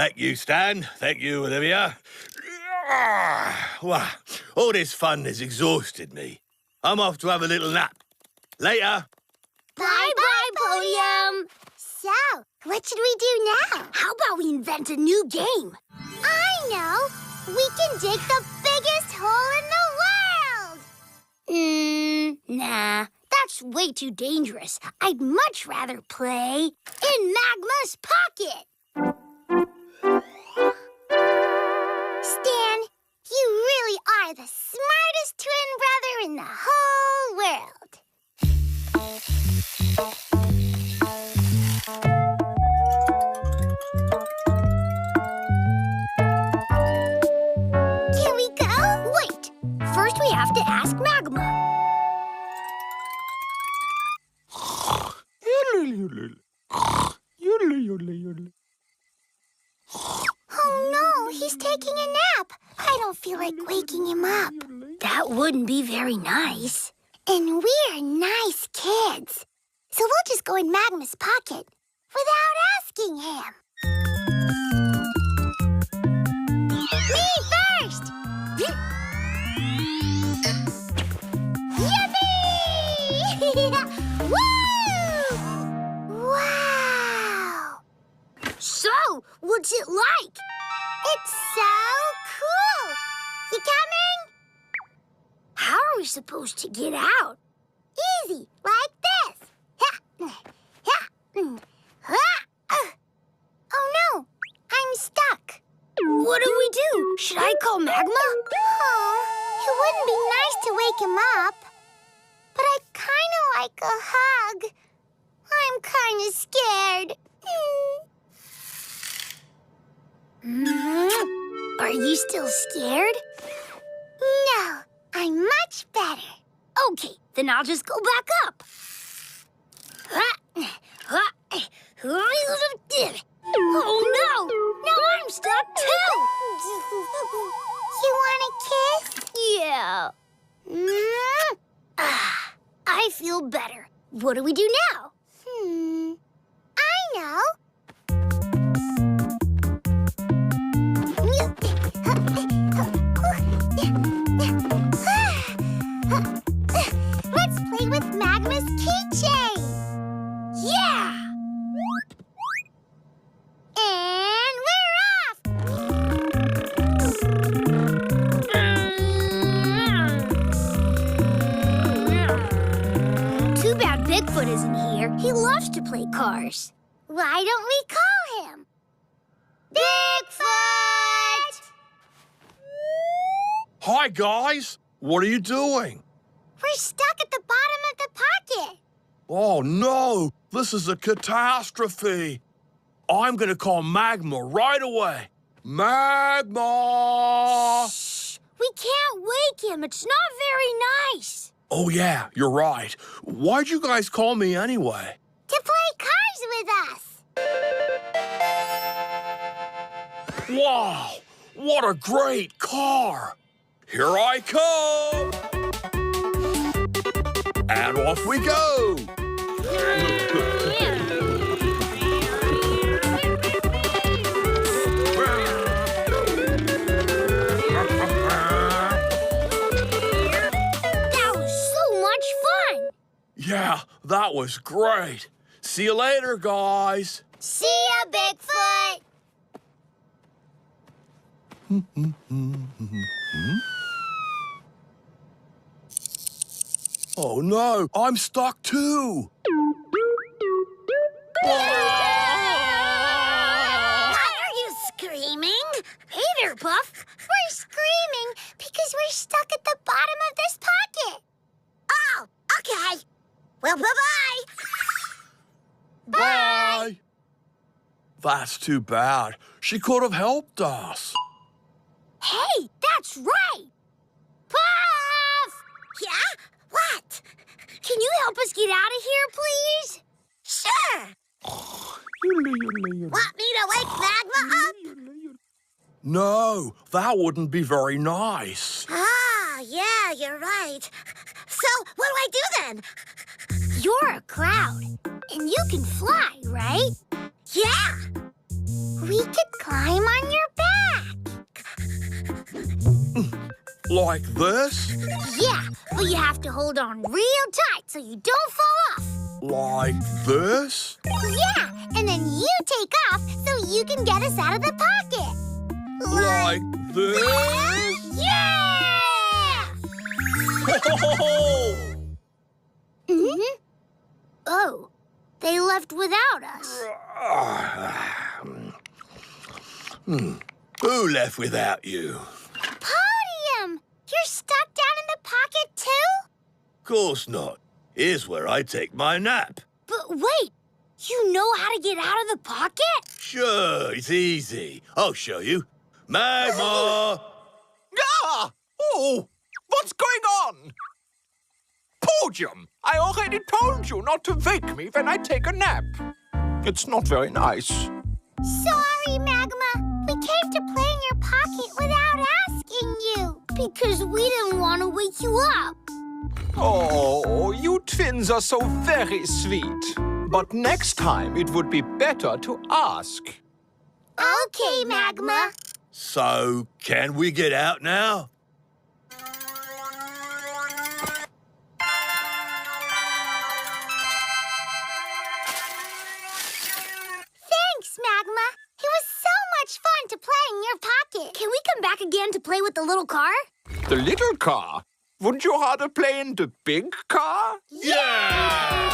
Thank you, Stan. Thank you, Olivia. Wow, all this fun has exhausted me. I'm off to have a little nap. Later. Bye-bye, Podium. So, what should we do now? How about we invent a new game? I know. We can dig the biggest hole in the world. Nah. That's way too dangerous. I'd much rather play in Magma's pocket. Stan, you really are the smartest twin brother in the whole world. Can we go? Wait. First we have to ask Magma. Oh no, he's taking a nap. I don't feel like waking him up. That wouldn't be very nice. And we're nice kids. So we'll just go in Magma's pocket without asking him. Me first! Yippee! Woo! Wow! So, what's it like? It's so cool! You coming? How are we supposed to get out? Easy, like this. Oh no, I'm stuck. What do we do? Should I call Magma? Oh, it wouldn't be nice to wake him up. But I'd kind of like a hug. I'm kind of scared. Are you still scared? No, I'm much better. Okay, then I'll just go back up. Oh no! Now I'm stuck too! You want a kiss? Yeah. I feel better. What do we do now? I know. Let's play with Magma's keychain. Yeah! And we're off! Too bad Bigfoot isn't here. He loves to play cars. Why don't we call him? Bigfoot! Hi, guys. What are you doing? We're stuck at the bottom of the pocket. Oh, no. This is a catastrophe. I'm going to call Magma right away. Magma! Shh! We can't wake him. It's not very nice. Oh, yeah, you're right. Why'd you guys call me anyway? To play cars with us. Wow! What a great car! Here I come! And off we go! That was so much fun! Yeah, that was great. See you later, guys. See ya, Bigfoot! Oh, no, I'm stuck too. Why are you screaming? Hey there, Puff. We're screaming because we're stuck at the bottom of this pocket. Oh, okay. Well, bye-bye. Bye. That's too bad. She could have helped us. Hey, that's right. Puff! Yeah? What? Can you help us get out of here, please? Sure. Want me to wake Magma up? No, that wouldn't be very nice. Ah, yeah, you're right. So, what do I do then? You're a cloud, and you can fly, right? Yeah. We could climb Like this? Yeah, but you have to hold on real tight so you don't fall off. Like this? Yeah, and then you take off so you can get us out of the pocket. Like this? Yeah! Mm-hmm. Oh, they left without us. Who left without you? Podium! You're stuck down in the pocket too? Course not. Here's where I take my nap. But wait, you know how to get out of the pocket? Sure, it's easy. I'll show you. Magma! Ah! Oh! What's going on? Podium! I already told you not to wake me when I take a nap. It's not very nice. Sorry, Magma. We came to play in your pocket without asking you. Because we didn't want to wake you up. Oh, you twins are so very sweet. But next time it would be better to ask. Okay, Magma. So, can we get out now? Thanks, Magma. It was so much fun to play in your pocket. Can we come back again to play with the little car? The little car? Wouldn't you rather play in the big car? Yeah!